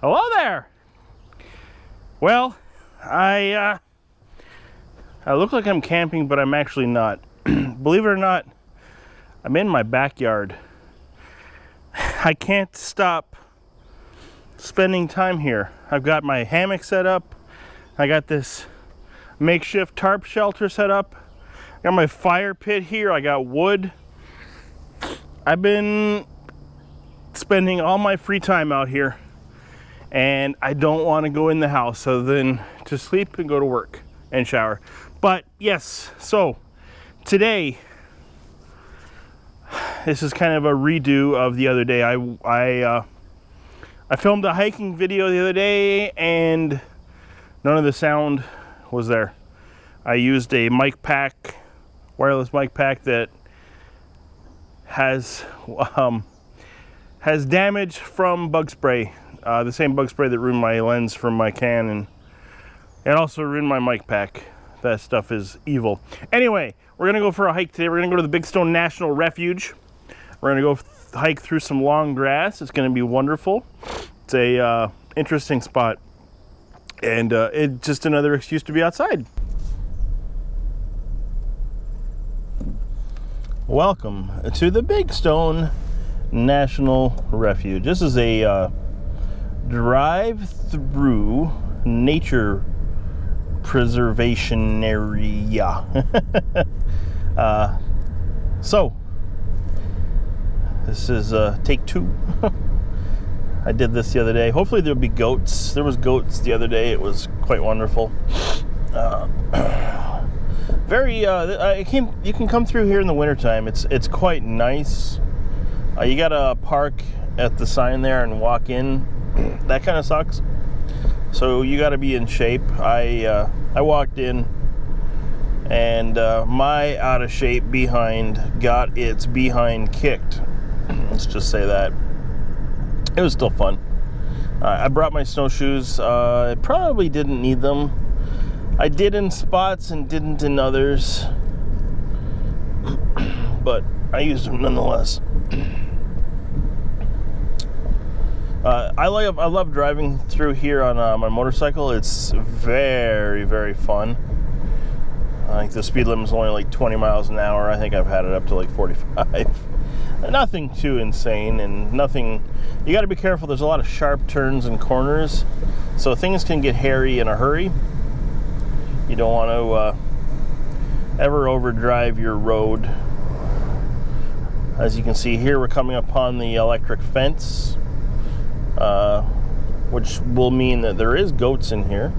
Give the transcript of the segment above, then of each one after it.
Hello there. Well, I look like I'm camping, but I'm actually not. Believe it or not, I'm in my backyard. I can't stop spending time here. I've got my hammock set up. I got this makeshift tarp shelter set up. I got my fire pit here. I got wood. I've been spending all my free time out here, and I don't want to go in the house other than to sleep and go to work and shower. But yes, so today, this is kind of a redo of the other day. I filmed a hiking video the other day and none of the sound was there. I used a mic pack, wireless mic pack that has damage from bug spray. The same bug spray that ruined my lens from my can, and it also ruined my mic pack. That stuff is evil. Anyway, we're gonna go for a hike today. We're gonna go to the Big Stone National Refuge. We're gonna go hike through some long grass. It's gonna be wonderful. It's a interesting spot, and it's just another excuse to be outside. Welcome to the Big Stone National Refuge. This is a drive-through nature preservation area. So this is take two. I did this the other day. Hopefully there'll be goats. There was goats the other day. It was quite wonderful. You can come through here in the wintertime. It's quite nice. You gotta park at the sign there and walk in. That kind of sucks. So you gotta be in shape. I walked in, and my out of shape behind got its behind kicked. Let's just say that. It was still fun. I brought my snowshoes. I probably didn't need them. I did in spots and didn't in others, but I used them nonetheless. I love driving through here on my motorcycle. It's very, very fun. I think the speed limit is only like 20 miles an hour. I think I've had it up to like 45. Nothing too insane, and nothing. You got to be careful. There's a lot of sharp turns and corners, so things can get hairy in a hurry. You don't want to ever overdrive your road. As you can see here, we're coming upon the electric fence, which will mean that there is goats in here.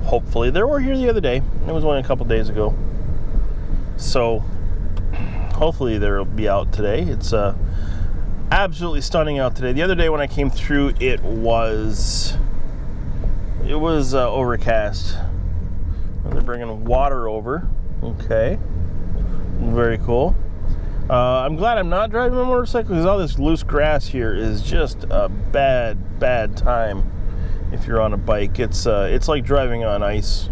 Hopefully. They were here the other day. It was only a couple days ago. So hopefully they'll be out today. It's absolutely stunning out today. The other day when I came through, it was overcast. They're bringing water over. Okay, very cool. I'm glad I'm not driving my motorcycle, because all this loose grass here is just a bad time if you're on a bike. It's like driving on ice.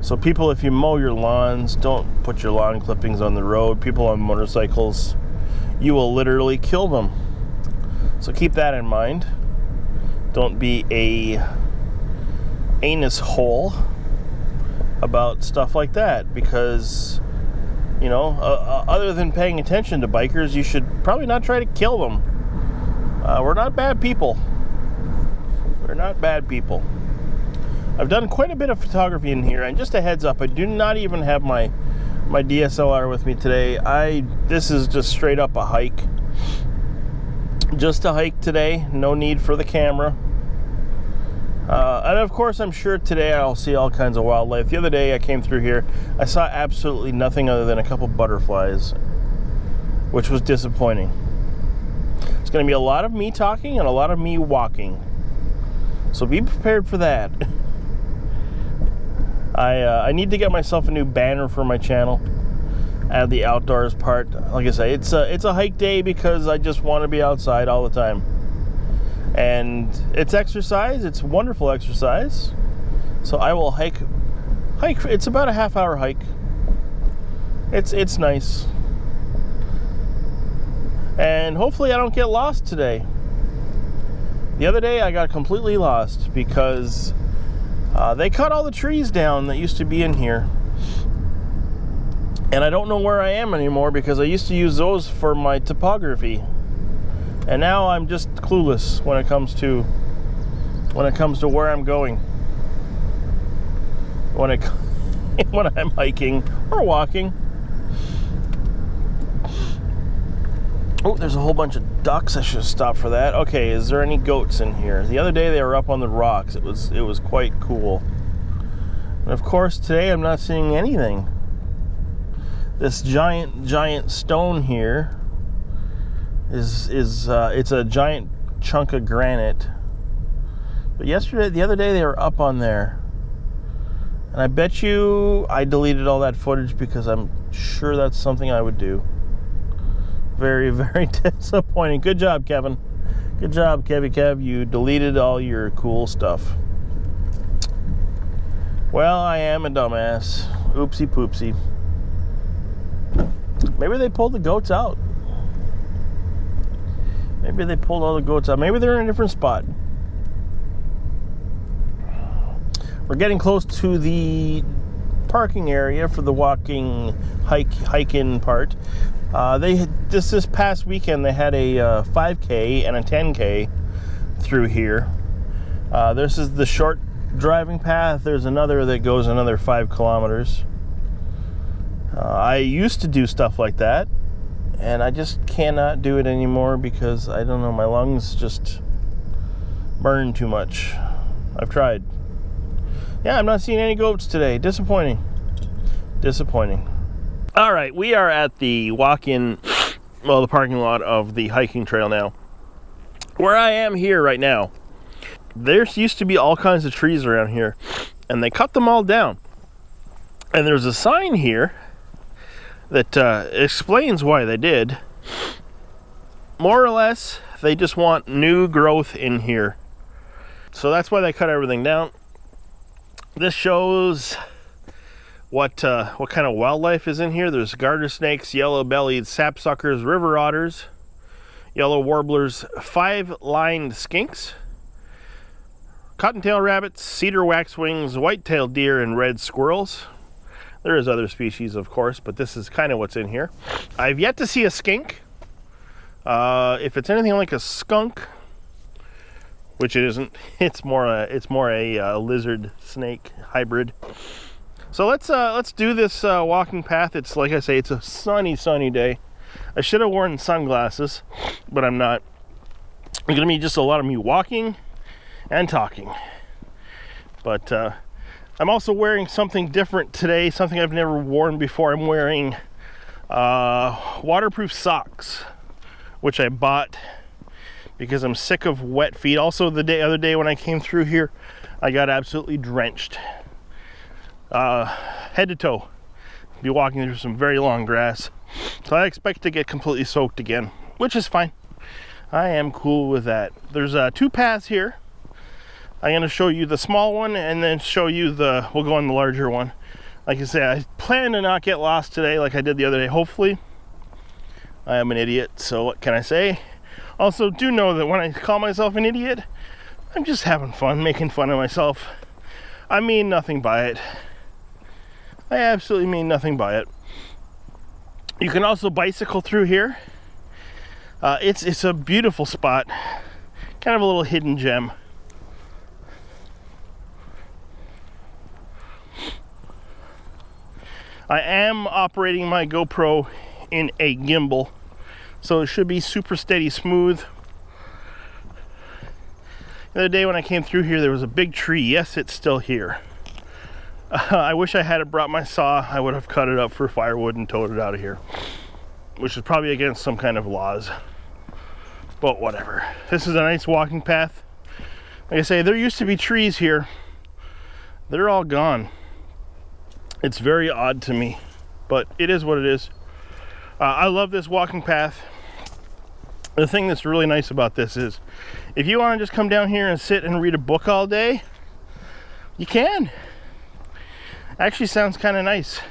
So people, if you mow your lawns, don't put your lawn clippings on the road. People on motorcycles, you will literally kill them. So keep that in mind. Don't be a anus hole about stuff like that, because you know, other than paying attention to bikers, you should probably not try to kill them. We're not bad people. We're not bad people. I've done quite a bit of photography in here, and just a heads up, I do not even have my DSLR with me today. This is just straight up a hike. Just a hike today, no need for the camera. And of course, I'm sure today I'll see all kinds of wildlife. The other day I came through here, I saw absolutely nothing other than a couple butterflies, which was disappointing. It's going to be a lot of me talking and a lot of me walking, so be prepared for that. I need to get myself a new banner for my channel. Add the outdoors part. Like I say, it's a hike day because I just want to be outside all the time. And it's exercise. It's wonderful exercise. So I will hike. It's about a half-hour hike. It's nice. And hopefully I don't get lost today. The other day I got completely lost because they cut all the trees down that used to be in here. And I don't know where I am anymore because I used to use those for my topography. And now I'm just clueless when it comes to where I'm going. When I'm hiking or walking. Oh, there's a whole bunch of ducks. I should have stopped for that. Okay, is there any goats in here? The other day they were up on the rocks. It was quite cool. And of course today I'm not seeing anything. This giant stone here is it's a giant chunk of granite. But the other day they were up on there. And I bet you I deleted all that footage because I'm sure that's something I would do. Very, very disappointing. Good job, Kevin. Good job, Kevy Kev. You deleted all your cool stuff. Well, I am a dumbass. Oopsie poopsie. Maybe they pulled the goats out. Maybe they pulled all the goats out. Maybe they're in a different spot. We're getting close to the parking area for the walking hike-in part. This past weekend they had a 5K and a 10K through here. This is the short driving path. There's another that goes another 5 kilometers. I used to do stuff like that, and I just cannot do it anymore because I don't know, my lungs just burn too much. I've tried. Yeah, I'm not seeing any goats today. Disappointing. All right, we are at the the parking lot of the hiking trail now. Where I am here right now, there used to be all kinds of trees around here, and they cut them all down. And there's a sign here that explains why they did. More or less, they just want new growth in here. So that's why they cut everything down. This shows what kind of wildlife is in here. There's garter snakes, yellow-bellied sapsuckers, river otters, yellow warblers, 5-lined skinks, cottontail rabbits, cedar waxwings, white-tailed deer, and red squirrels. There is other species, of course, but this is kind of what's in here. I've yet to see a skink. If it's anything like a skunk, which it isn't, it's more a lizard snake hybrid. So let's do this walking path. It's like I say, it's a sunny day. I should have worn sunglasses, but I'm not. It's gonna be just a lot of me walking and talking. But I'm also wearing something different today, something I've never worn before. I'm wearing waterproof socks, which I bought because I'm sick of wet feet. Also, the other day when I came through here, I got absolutely drenched. Head to toe. Be walking through some very long grass. So I expect to get completely soaked again, which is fine. I am cool with that. There's 2 paths here. I'm going to show you the small one and then show you we'll go on the larger one. Like I say, I plan to not get lost today like I did the other day, hopefully. I am an idiot, so what can I say? Also, do know that when I call myself an idiot, I'm just having fun, making fun of myself. I mean nothing by it. I absolutely mean nothing by it. You can also bicycle through here. It's a beautiful spot. Kind of a little hidden gem. I am operating my GoPro in a gimbal, so it should be super steady, smooth. The other day when I came through here, there was a big tree. Yes, it's still here. I wish I had brought my saw. I would have cut it up for firewood and towed it out of here, which is probably against some kind of laws, but whatever. This is a nice walking path. Like I say, there used to be trees here. They're all gone. It's very odd to me, but it is what it is. I love this walking path. The thing that's really nice about this is if you want to just come down here and sit and read a book all day, you can. Actually sounds kind of nice.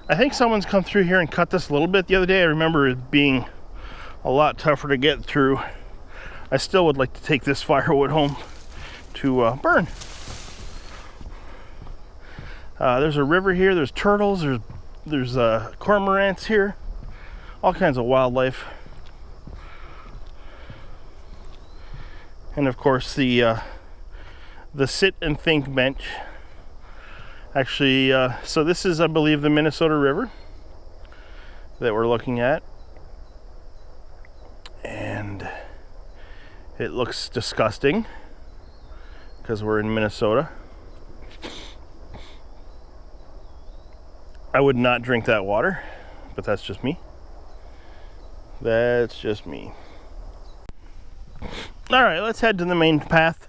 I think someone's come through here and cut this a little bit the other day. I remember it being a lot tougher to get through. I still would like to take this firewood home to burn. There's a river here, there's turtles, there's cormorants here, all kinds of wildlife. And of course the sit and think bench. Actually, so this is, I believe, the Minnesota River that we're looking at. And it looks disgusting because we're in Minnesota. I would not drink that water, but that's just me. That's just me. All right, let's head to the main path.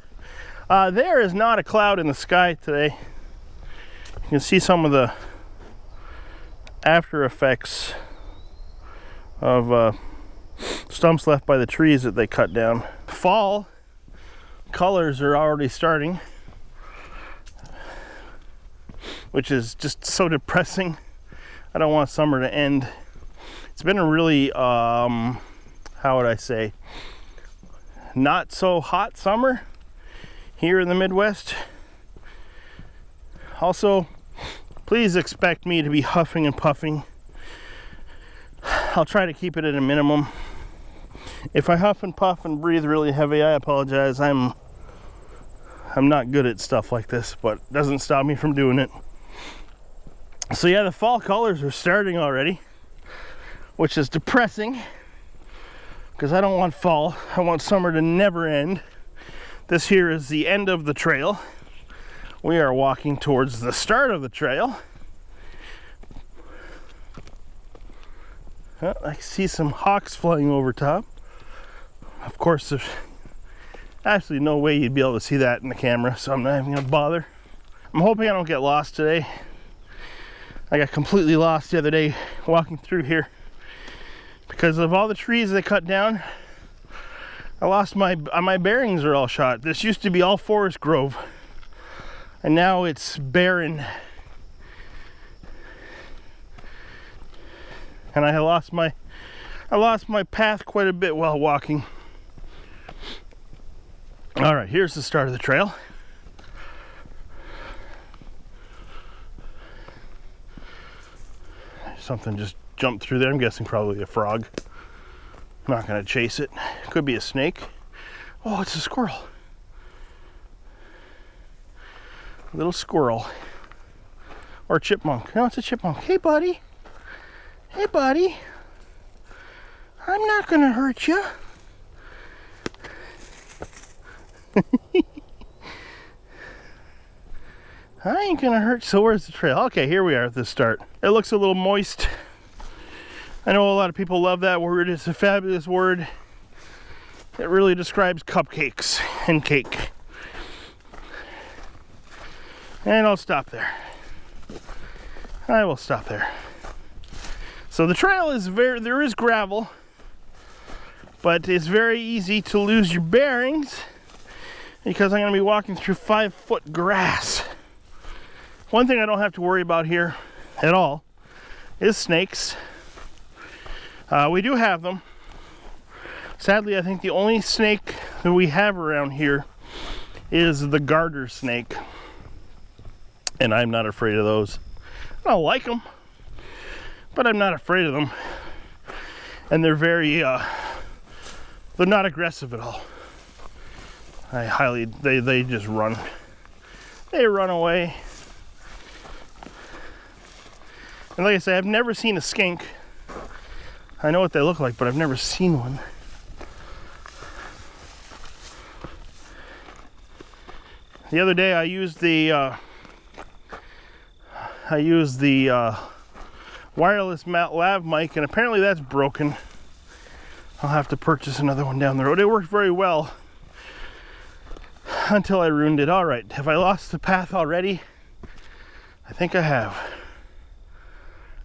There is not a cloud in the sky today. You can see some of the after effects of stumps left by the trees that they cut down. Fall colors are already starting, which is just so depressing. I don't want summer to end. It's been a really, how would I say, not so hot summer here in the Midwest. Also, please expect me to be huffing and puffing. I'll try to keep it at a minimum. If I huff and puff and breathe really heavy, I apologize. I'm not good at stuff like this, but it doesn't stop me from doing it. So yeah, the fall colors are starting already, which is depressing because I don't want fall. I want summer to never end. This here is the end of the trail. We are walking towards the start of the trail. Oh, I see some hawks flying over top. Of course, there's absolutely no way you'd be able to see that in the camera, so I'm not even gonna bother. I'm hoping I don't get lost today. I got completely lost the other day walking through here because of all the trees they cut down. I lost my bearings are all shot. This used to be all forest grove, and now it's barren. And I lost my path quite a bit while walking. All right, here's the start of the trail. Something just jumped through there. I'm guessing probably a frog. I'm not gonna chase it. Could be a snake. Oh, it's a squirrel. A little squirrel. Or a chipmunk. No, it's a chipmunk. Hey, buddy. Hey, buddy. I'm not gonna hurt you. I ain't gonna hurt. So where's the trail? Okay, here we are at the start. It looks a little moist. I know a lot of people love that word. It's a fabulous word. It really describes cupcakes and cake. And I'll stop there. I will stop there. So the trail is there is gravel, but it's very easy to lose your bearings because I'm gonna be walking through 5-foot grass. One thing I don't have to worry about here at all is snakes. We do have them. Sadly, I think the only snake that we have around here is the garter snake. And I'm not afraid of those. I don't like them, but I'm not afraid of them. And they're very, they're not aggressive at all. They just run. They run away. And like I say, I've never seen a skink. I know what they look like, but I've never seen one. The other day I used the wireless lav mic, and apparently that's broken. I'll have to purchase another one down the road. It worked very well until I ruined it. All right, have I lost the path already? I think I have.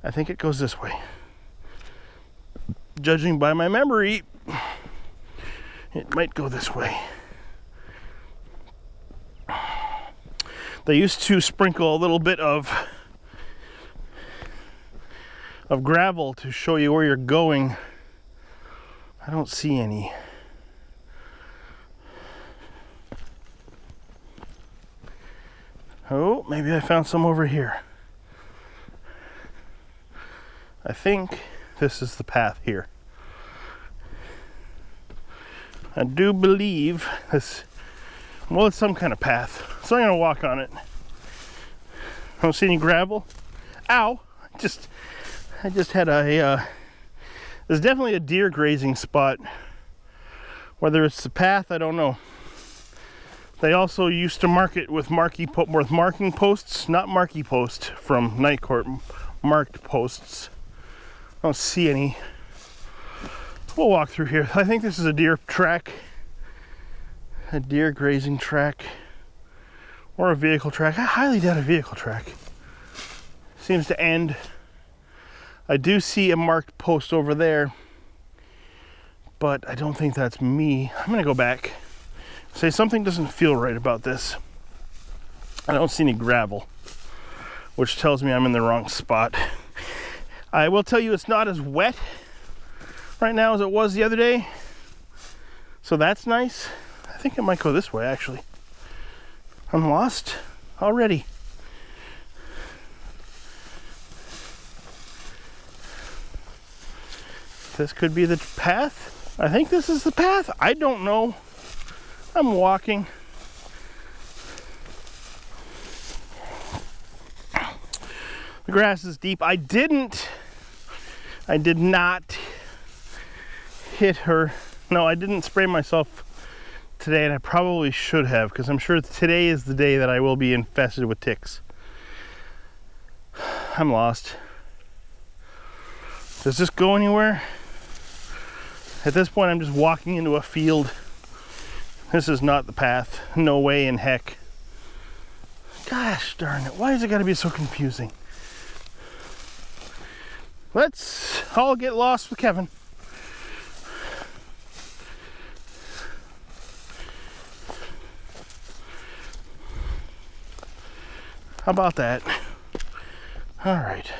I think it goes this way. Judging by my memory, it might go this way. They used to sprinkle a little bit of gravel to show you where you're going. I don't see any. Oh, maybe I found some over here. I think this is the path here. I do believe this, well, it's some kind of path. So I'm gonna walk on it. I don't see any gravel. Ow! I just had a, there's definitely a deer grazing spot. Whether it's the path, I don't know. They also used to mark it with marking posts, not marquee post from Night Court, marked posts. I don't see any. We'll walk through here. I think this is a deer track, a deer grazing track, or a vehicle track. I highly doubt a vehicle track. Seems to end. I do see a marked post over there, but I don't think that's me. I'm gonna go back. Say something doesn't feel right about this. I don't see any gravel, which tells me I'm in the wrong spot. I will tell you it's not as wet right now as it was the other day, so that's nice. I think it might go this way actually. I'm lost already. This could be the path. I think this is the path. I don't know. I'm walking. The grass is deep. I did not hit her. No, I didn't spray myself today, and I probably should have, because I'm sure today is the day that I will be infested with ticks. I'm lost. Does this go anywhere? At this point, I'm just walking into a field. This is not the path. No way in heck. Gosh darn it. Why has it got to be so confusing? Let's all get lost with Kevin. How about that? All right.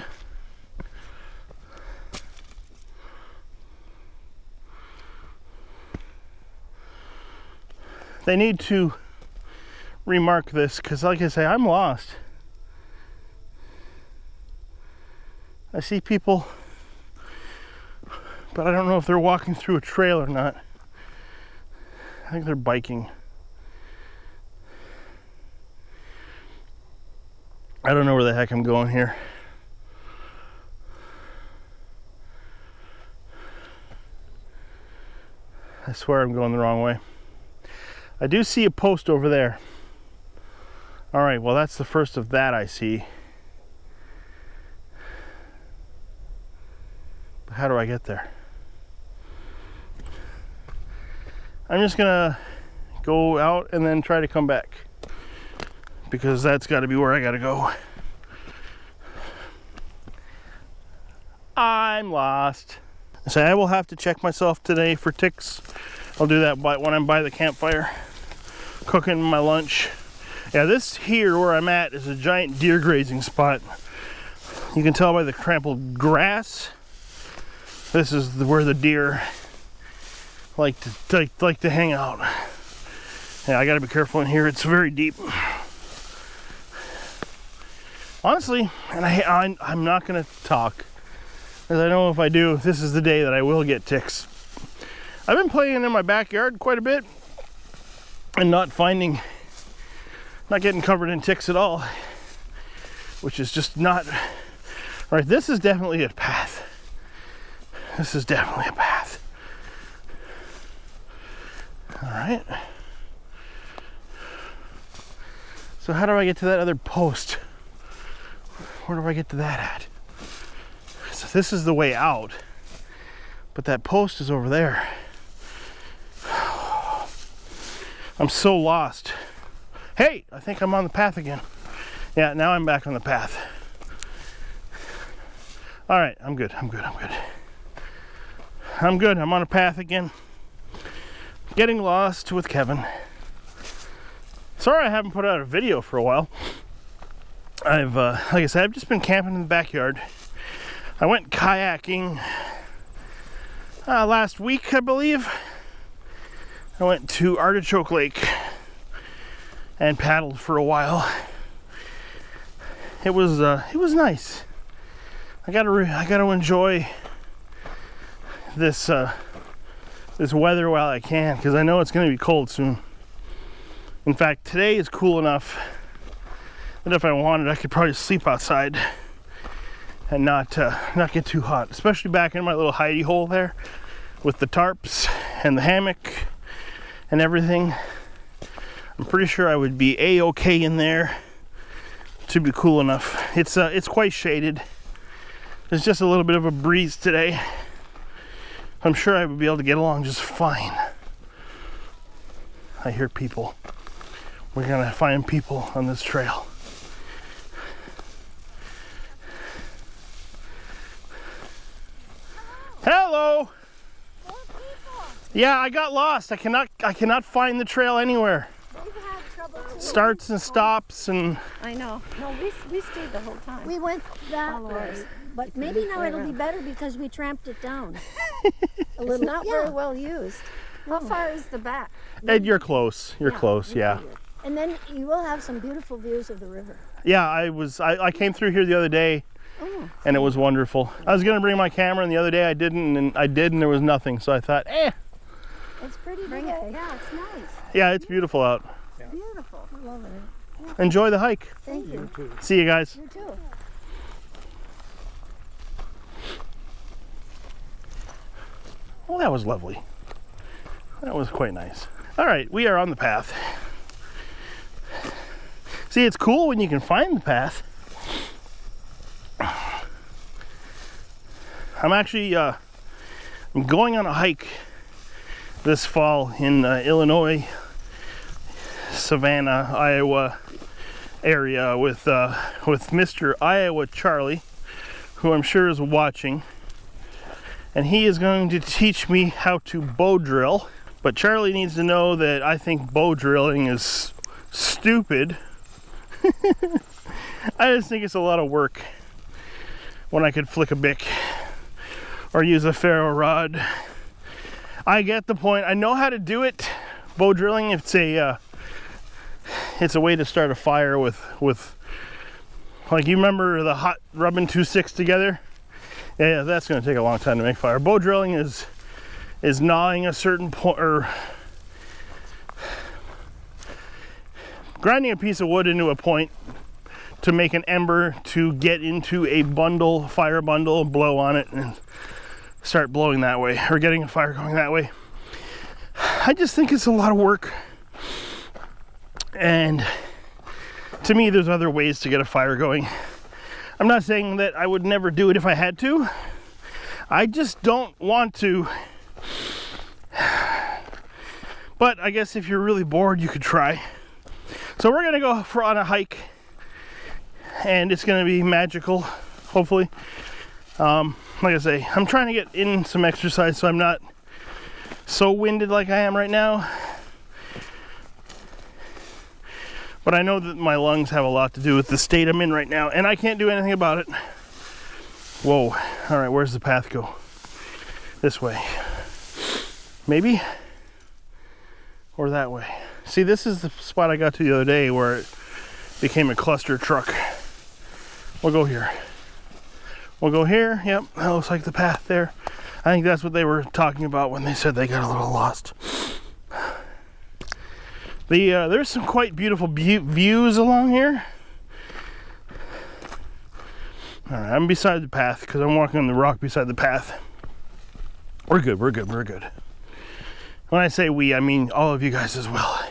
They need to remark this, because like I say, I'm lost. I see people, but I don't know if they're walking through a trail or not. I think they're biking. I don't know where the heck I'm going here. I swear I'm going the wrong way. I do see a post over there. All right, well, that's the first of that I see. But how do I get there? I'm just gonna go out and then try to come back, because that's got to be where I got to go. I'm lost. So I will have to check myself today for ticks. I'll do that when I'm by the campfire, cooking my lunch. Yeah, this here where I'm at is a giant deer grazing spot. You can tell by the trampled grass. This is where the deer like to hang out. Yeah, I gotta be careful in here. It's very deep. Honestly, and I'm not gonna talk, because I know if I do, this is the day that I will get ticks. I've been playing in my backyard quite a bit and not getting covered in ticks at all, which is just not right. This is definitely a path. This is definitely a path. All right. So how do I get to that other post? Where do I get to that at? So this is the way out, but that post is over there. I'm so lost. Hey, I think I'm on the path again. Yeah, now I'm back on the path. All right, I'm good. I'm on a path again. Getting lost with Kevin. Sorry I haven't put out a video for a while. Like I said, I've just been camping in the backyard. I went kayaking last week, I believe. I went to Artichoke Lake and paddled for a while. it was nice. I gotta enjoy this this weather while I can, because I know it's going to be cold soon. In fact, today is cool enough that if I wanted, I could probably sleep outside and not get too hot. Especially back in my little hidey hole there with the tarps and the hammock and everything. I'm pretty sure I would be a-okay in there to be cool enough. It's quite shaded. There's just a little bit of a breeze today. I'm sure I would be able to get along just fine. I hear people. We're gonna find people on this trail. Hello. Yeah, I got lost. I cannot find the trail anywhere. We've had trouble too. Starts and stops and. I know. No, we stayed the whole time. We went that way. But maybe now it'll be better because we tramped it down. It's not very well used. How far is the back? Ed, you're close. You're close, yeah. And then you will have some beautiful views of the river. Yeah, I came through here the other day, and it was wonderful. I was gonna bring my camera, and the other day I didn't, and there was nothing. So I thought, it's pretty big. Yeah, it's nice. Yeah, it's beautiful out. Yeah. Beautiful. I love it. Yeah. Enjoy the hike. Thank you. See you guys. You too. Well, that was lovely. That was quite nice. All right, we are on the path. See, it's cool when you can find the path. I'm actually I'm going on a hike this fall in Illinois, Savannah, Iowa area with Mr. Iowa Charlie, who I'm sure is watching. And he is going to teach me how to bow drill. But Charlie needs to know that I think bow drilling is stupid. I just think it's a lot of work when I could flick a bic or use a ferro rod. I get the point. I know how to do it. Bow drilling, it's a way to start a fire with like, you remember the hot rubbing two sticks together? Yeah, that's going to take a long time to make fire. Bow drilling is gnawing a certain point, or grinding a piece of wood into a point to make an ember to get into a bundle, fire bundle, blow on it and start blowing that way, or getting a fire going that way. I just think it's a lot of work. And to me, there's other ways to get a fire going. I'm not saying that I would never do it if I had to. I just don't want to. But I guess if you're really bored, you could try. So we're gonna go on a hike, and it's gonna be magical, hopefully. Like I say, I'm trying to get in some exercise so I'm not so winded like I am right now. But I know that my lungs have a lot to do with the state I'm in right now, and I can't do anything about it. Whoa. All right, where's the path go? This way. Maybe? Or that way. See, this is the spot I got to the other day where it became a cluster truck. We'll go here. We'll go here. Yep, that looks like the path there. I think that's what they were talking about when they said they got a little lost. There's some quite beautiful views along here. All right, I'm beside the path because I'm walking on the rock beside the path. We're good, we're good, we're good. When I say we, I mean all of you guys as well.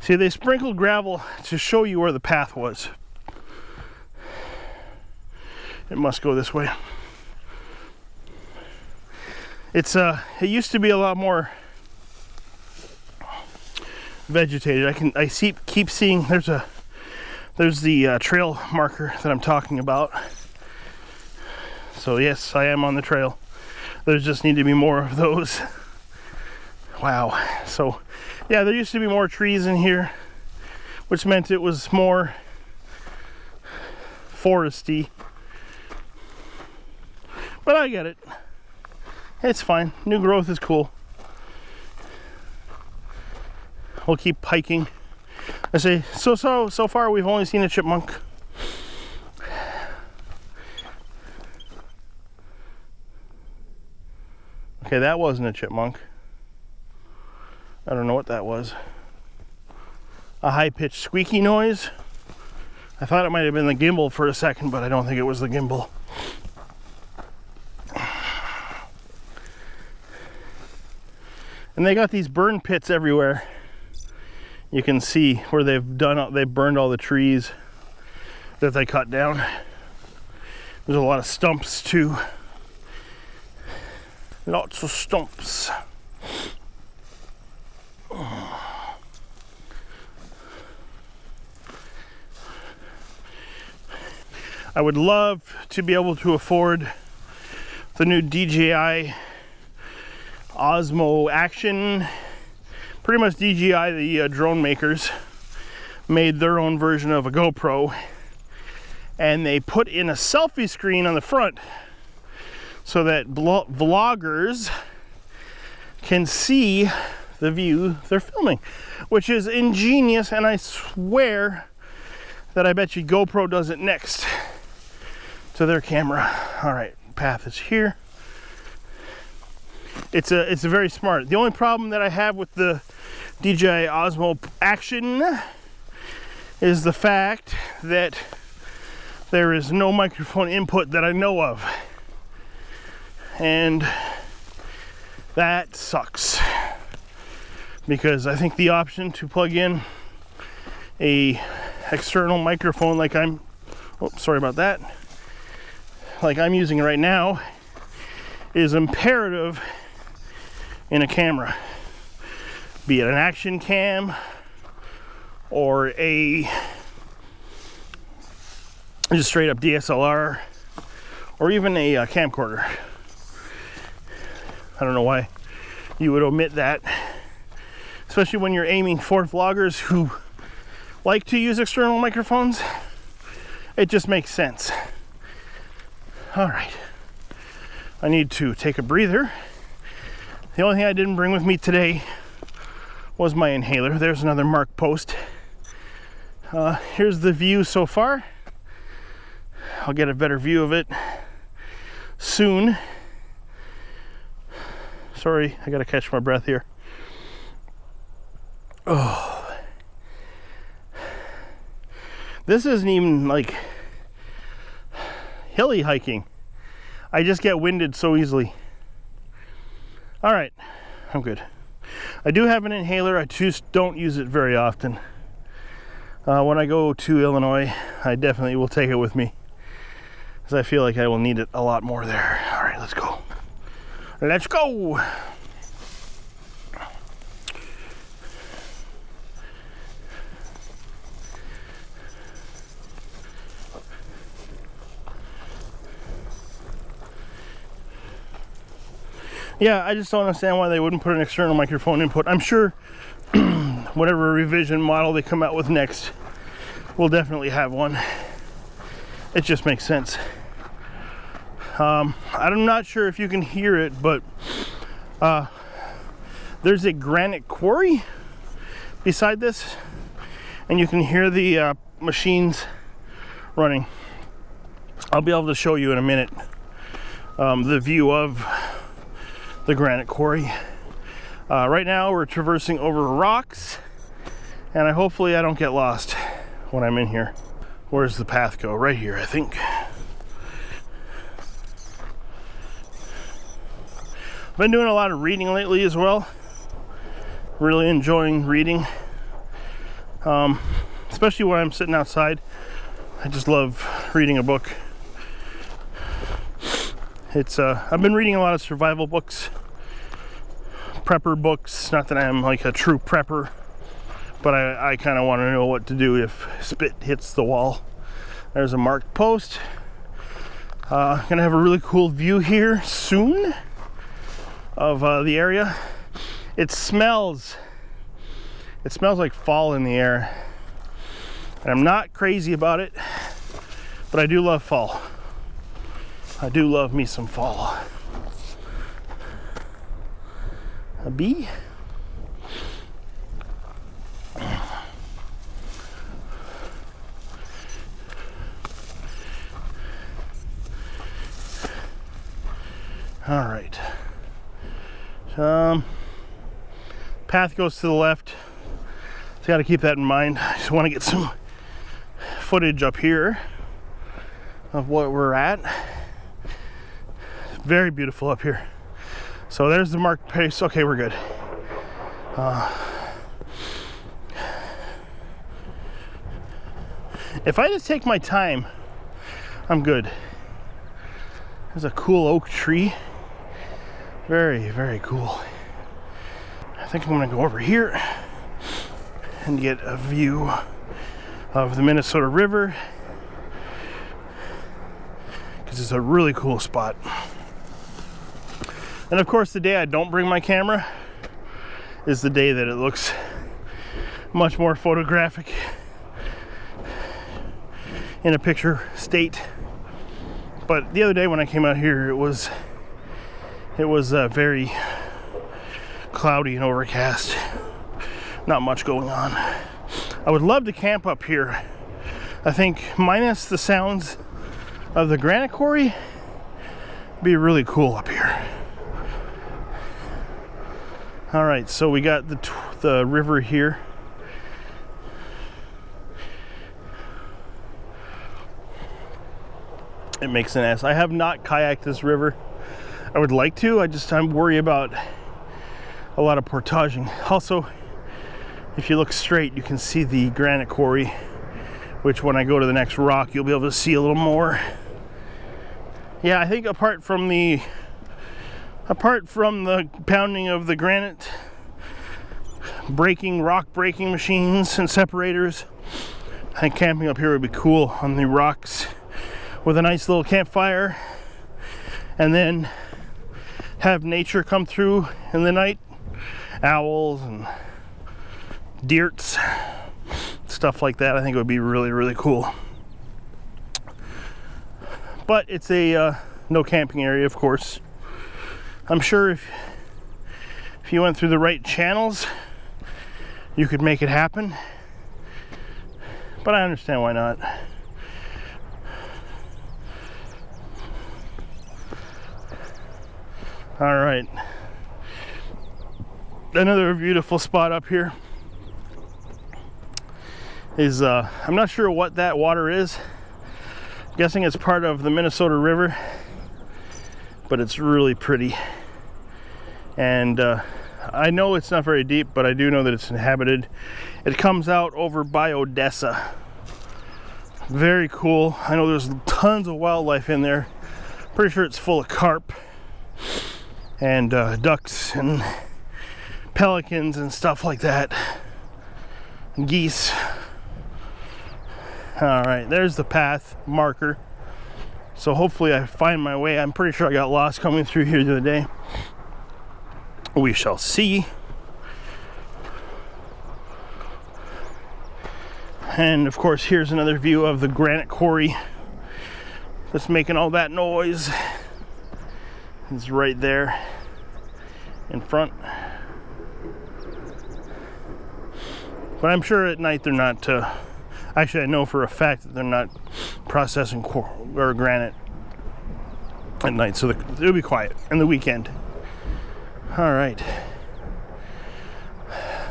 See, they sprinkled gravel to show you where the path was. It must go this way. It used to be a lot more vegetated. I keep seeing there's the trail marker that I'm talking about. So yes, I am on the trail. There just need to be more of those. Wow. So yeah, there used to be more trees in here, which meant it was more foresty. But I get it. It's fine. New growth is cool. We'll keep hiking. I say, so far we've only seen a chipmunk. Okay, that wasn't a chipmunk. I don't know what that was. A high-pitched squeaky noise. I thought it might have been the gimbal for a second, but I don't think it was the gimbal. And they got these burn pits everywhere. You can see where they've burned all the trees that they cut down. There's a lot of stumps too. Lots of stumps. I would love to be able to afford the new DJI Osmo Action. Pretty much DJI, the drone makers, made their own version of a GoPro, and they put in a selfie screen on the front so that vloggers can see the view they're filming, which is ingenious, and I swear that I bet you GoPro does it next to their camera. All right, path is here. It's a very smart. The only problem that I have with the DJI Osmo Action is the fact that there is no microphone input that I know of, and that sucks, because I think the option to plug in a external microphone like I'm using right now is imperative in a camera, be it an action cam or a just straight up DSLR or even a camcorder. I don't know why you would omit that, especially when you're aiming for vloggers who like to use external microphones. It just makes sense. All right, I need to take a breather. The only thing I didn't bring with me today was my inhaler. There's another marked post. Here's the view so far. I'll get a better view of it soon. Sorry, I gotta catch my breath here. Oh, this isn't even like hilly hiking. I just get winded so easily. All right, I'm good. I do have an inhaler. I just don't use it very often. When I go to Illinois, I definitely will take it with me, because I feel like I will need it a lot more there. All right, let's go. Let's go. Yeah, I just don't understand why they wouldn't put an external microphone input. I'm sure whatever revision model they come out with next will definitely have one. It just makes sense. I'm not sure if you can hear it, but there's a granite quarry beside this, and you can hear the machines running. I'll be able to show you in a minute the view of the granite quarry. Right now we're traversing over rocks, and hopefully I don't get lost when I'm in here. Where's the path go? Right here, I think. I've been doing a lot of reading lately as well. Really enjoying reading, especially when I'm sitting outside. I just love reading a book. I've been reading a lot of survival books, prepper books. Not that I'm like a true prepper, but I kind of want to know what to do if spit hits the wall. There's a marked post. Gonna have a really cool view here soon of the area. It smells like fall in the air, and I'm not crazy about it, but I do love fall. I do love me some fall. A bee? All right. Path goes to the left, so got to keep that in mind. I just want to get some footage up here of what we're at. Very beautiful up here. So there's the marked pace. Okay, we're good. If I just take my time, I'm good. There's a cool oak tree. Very, very cool. I think I'm gonna go over here and get a view of the Minnesota River, because it's a really cool spot. And of course, the day I don't bring my camera is the day that it looks much more photographic in a picture state. But the other day when I came out here, it was very cloudy and overcast. Not much going on. I would love to camp up here. I think minus the sounds of the granite quarry, be really cool up here. All right, so we got the river here. It makes an ass. I have not kayaked this river. I would like to. I'm worried about a lot of portaging. Also, if you look straight, you can see the granite quarry, which when I go to the next rock, you'll be able to see a little more. Yeah, I think apart from the pounding of the granite, rock breaking machines and separators, I think camping up here would be cool on the rocks with a nice little campfire, and then have nature come through in the night. Owls and deers, stuff like that. I think it would be really, really cool. But it's a no camping area, of course. I'm sure if you went through the right channels, you could make it happen. But I understand why not. All right. Another beautiful spot up here is, I'm not sure what that water is. I'm guessing it's part of the Minnesota River, but it's really pretty. And I know it's not very deep, but I do know that it's inhabited. It comes out over by Odessa. Very cool. I know there's tons of wildlife in there. Pretty sure it's full of carp and ducks and pelicans and stuff like that, and geese. All right, there's the path marker. So hopefully I find my way. I'm pretty sure I got lost coming through here the other day. We shall see. And of course, here's another view of the granite quarry that's making all that noise. It's right there in front. But I'm sure at night they're not, actually I know for a fact that they're not processing granite at night, so it'll be quiet in the weekend. All right,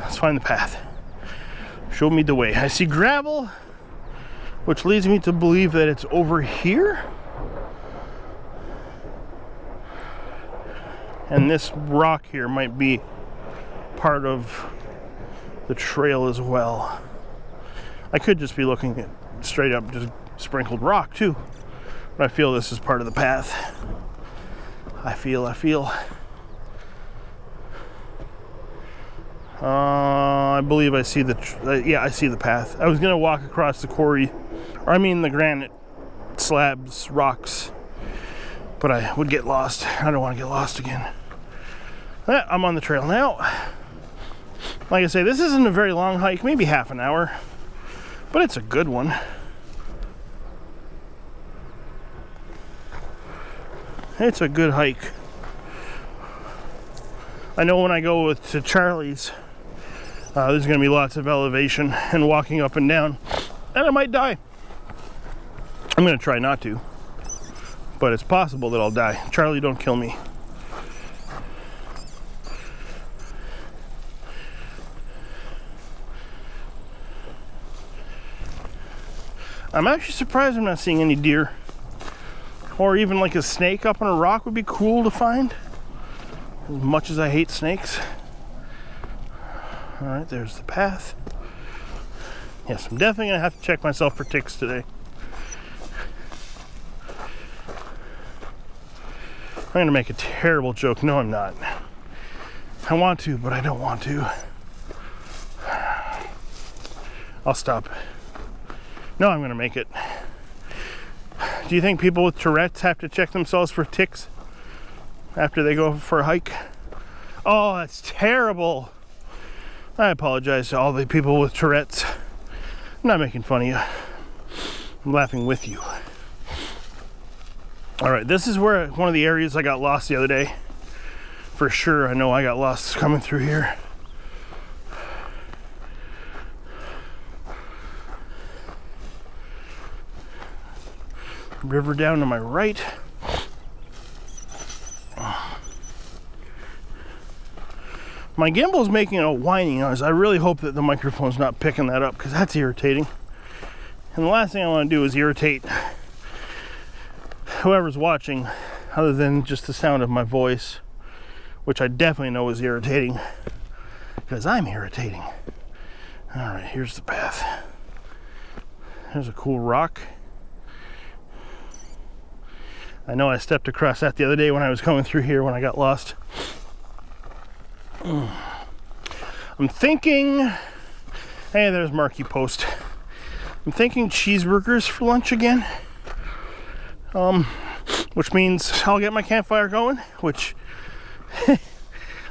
let's find the path. Show me the way. I see gravel, which leads me to believe that it's over here. And this rock here might be part of the trail as well. I could just be looking at straight up just sprinkled rock too, but I feel this is part of the path. I feel. I believe I see yeah, I see the path. I was gonna walk across the quarry, or I mean the granite slabs, rocks, but I would get lost. I don't want to get lost again. I'm on the trail now. Like I say, this isn't a very long hike, maybe half an hour, but it's a good one. It's a good hike. I know when I go to Charlie's, there's going to be lots of elevation and walking up and down, and I might die. I'm going to try not to, but it's possible that I'll die. Charlie, don't kill me. I'm actually surprised I'm not seeing any deer. Or even like a snake up on a rock would be cool to find. As much as I hate snakes. All right, there's the path. Yes, I'm definitely gonna have to check myself for ticks today. I'm gonna make a terrible joke. No, I'm not. I want to, but I don't want to. I'll stop. No, I'm gonna make it. Do you think people with Tourette's have to check themselves for ticks after they go for a hike? Oh, that's terrible. I apologize to all the people with Tourette's. I'm not making fun of you. I'm laughing with you. All right, this is where one of the areas I got lost the other day. For sure, I know I got lost coming through here. River down to my right. My gimbal's making a whining noise. I really hope that the microphone's not picking that up because that's irritating. And the last thing I want to do is irritate whoever's watching other than just the sound of my voice, which I definitely know is irritating because I'm irritating. All right, here's the path. There's a cool rock. I know I stepped across that the other day when I was coming through here when I got lost. I'm thinking, hey, there's Marky Post. I'm thinking cheeseburgers for lunch again. Which means I'll get my campfire going, which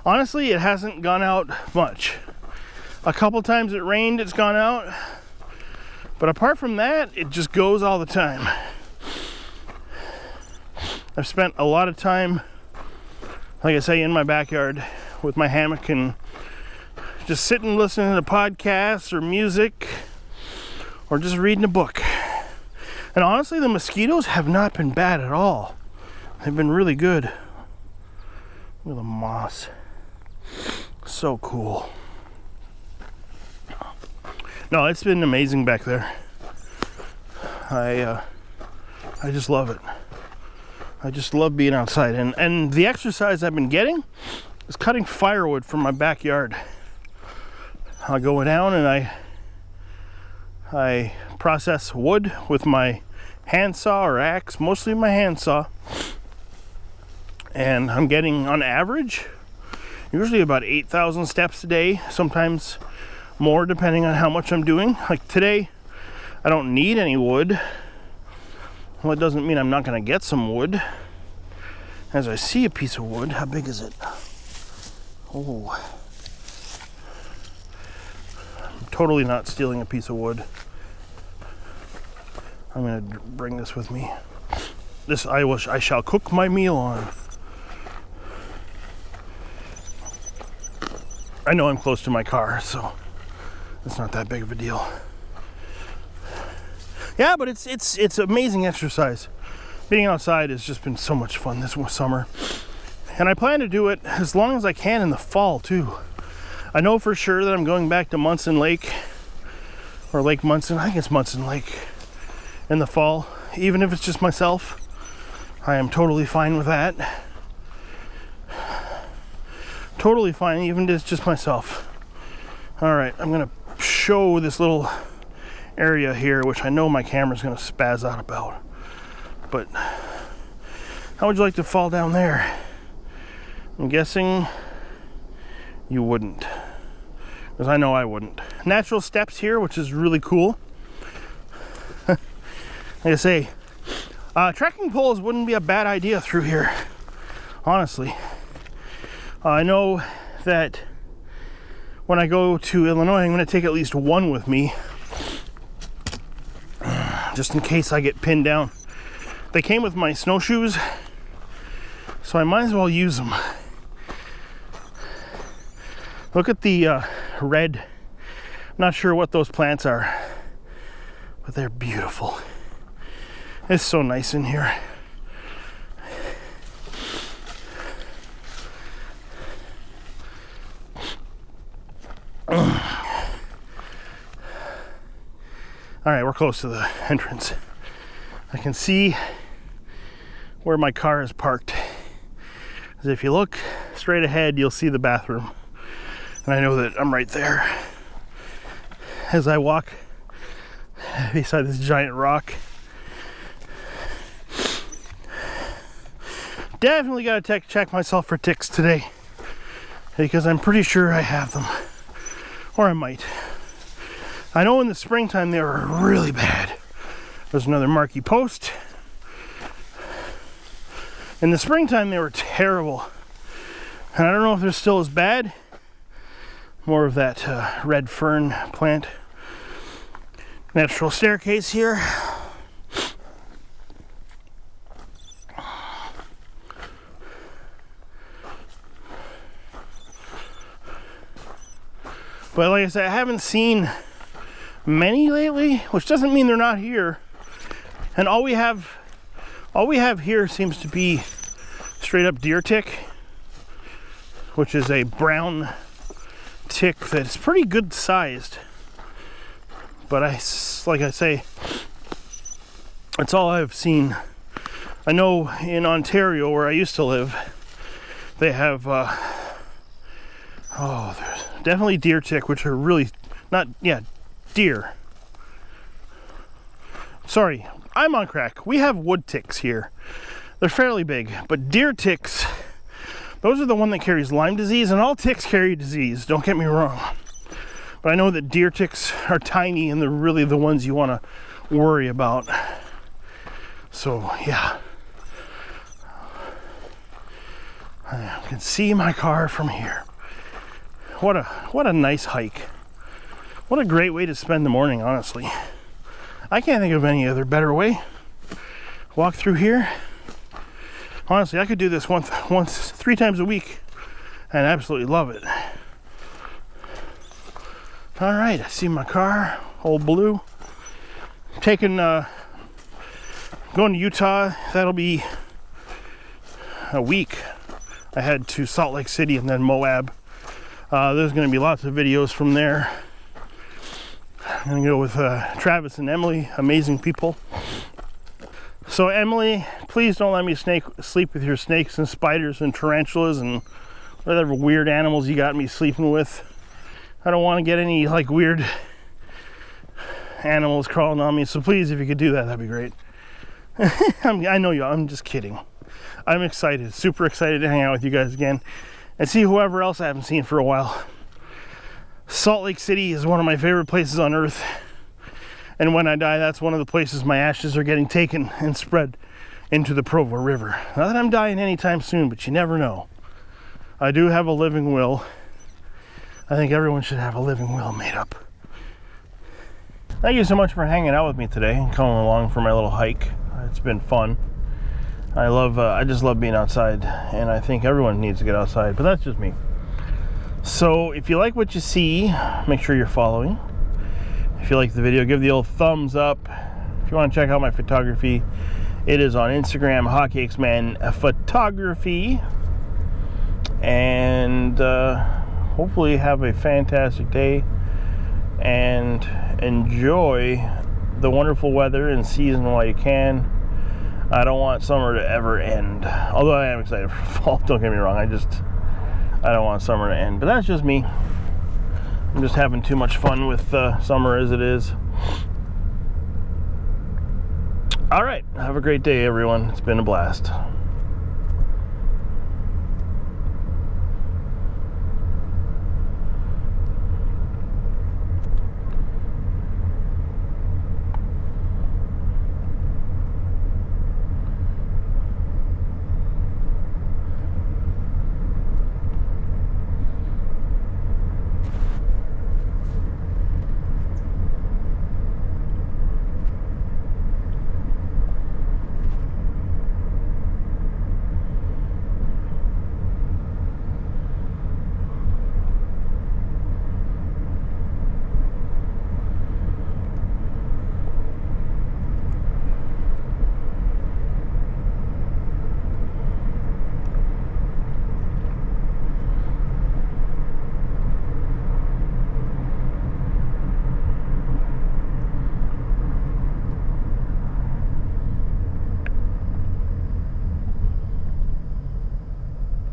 honestly, it hasn't gone out much. A couple times it rained, it's gone out. But apart from that, it just goes all the time. I've spent a lot of time, like I say, in my backyard with my hammock and just sitting listening to podcasts or music or just reading a book. And honestly, the mosquitoes have not been bad at all. They've been really good. Look at the moss. So cool. No, it's been amazing back there. I just love it. I just love being outside, and the exercise I've been getting is cutting firewood from my backyard. I go down and I process wood with my handsaw or axe, mostly my handsaw, and I'm getting on average usually about 8,000 steps a day, sometimes more depending on how much I'm doing. Like today, I don't need any wood. Well, it doesn't mean I'm not going to get some wood. As I see a piece of wood, how big is it? Oh. I'm totally not stealing a piece of wood. I'm going to bring this with me. This I shall cook my meal on. I know I'm close to my car, so it's not that big of a deal. Yeah, but it's amazing exercise. Being outside has just been so much fun this summer. And I plan to do it as long as I can in the fall too. I know for sure that I'm going back to Munson Lake, or Lake Munson, I think it's Munson Lake, in the fall. Even if it's just myself, I am totally fine with that. Totally fine, even if it's just myself. All right, I'm gonna show this little area here, which I know my camera's gonna spaz out about. But how would you like to fall down there? I'm guessing you wouldn't, because I know I wouldn't. Natural steps here, which is really cool. Like I say, trekking poles wouldn't be a bad idea through here, honestly. I know that when I go to Illinois, I'm going to take at least one with me, just in case I get pinned down. They came with my snowshoes, so I might as well use them. Look at the red. I'm not sure what those plants are, but they're beautiful. It's so nice in here. All right, we're close to the entrance. I can see where my car is parked. As if you look straight ahead, you'll see the bathroom. And I know that I'm right there. As I walk beside this giant rock. Definitely got to check myself for ticks today, because I'm pretty sure I have them, or I might. I know in the springtime they were really bad. There's another marquee post. In the springtime they were terrible, and I don't know if they're still as bad. More of that red fern plant. Natural staircase here. But like I said, I haven't seen many lately, which doesn't mean they're not here. And all we have here seems to be straight up deer tick, which is a brown tick that's pretty good sized. But like I say, that's all I've seen. I know in Ontario, where I used to live, they have there's definitely deer tick, which are really deer. Sorry, I'm on crack. We have wood ticks here. They're fairly big, but deer ticks, those are the one that carries Lyme disease, and all ticks carry disease, don't get me wrong. But I know that deer ticks are tiny, and they're really the ones you want to worry about. So yeah, I can see my car from here. What a nice hike. What a great way to spend the morning, honestly. I can't think of any other better way. Walk through here. Honestly, I could do this once 3 times a week and absolutely love it. All right, I see my car, old blue. Going to Utah, that'll be a week. I head to Salt Lake City and then Moab. There's going to be lots of videos from there. I'm going to go with Travis and Emily, amazing people. So Emily, please don't let me sleep with your snakes and spiders and tarantulas and whatever weird animals you got me sleeping with. I don't want to get any like weird animals crawling on me, so please, if you could do that, that'd be great. I know you, I'm just kidding. I'm excited, super excited to hang out with you guys again and see whoever else I haven't seen for a while. Salt Lake City is one of my favorite places on earth, and when I die, that's one of the places my ashes are getting taken and spread into the Provo River. Not that I'm dying anytime soon, but you never know. I do have a living will. I think everyone should have a living will made up. Thank you so much for hanging out with me today and coming along for my little hike. It's been fun. I just love being outside, and I think everyone needs to get outside, but that's just me. So if you like what you see, make sure you're following. If you like the video, give the old thumbs up. If you want to check out my photography, it is on Instagram, Hotcakesman Photography. And hopefully have a fantastic day and enjoy the wonderful weather and season while you can. I don't want summer to ever end, although I am excited for fall, don't get me wrong. I don't want summer to end, but that's just me. I'm just having too much fun with summer as it is. All right, have a great day, everyone. It's been a blast.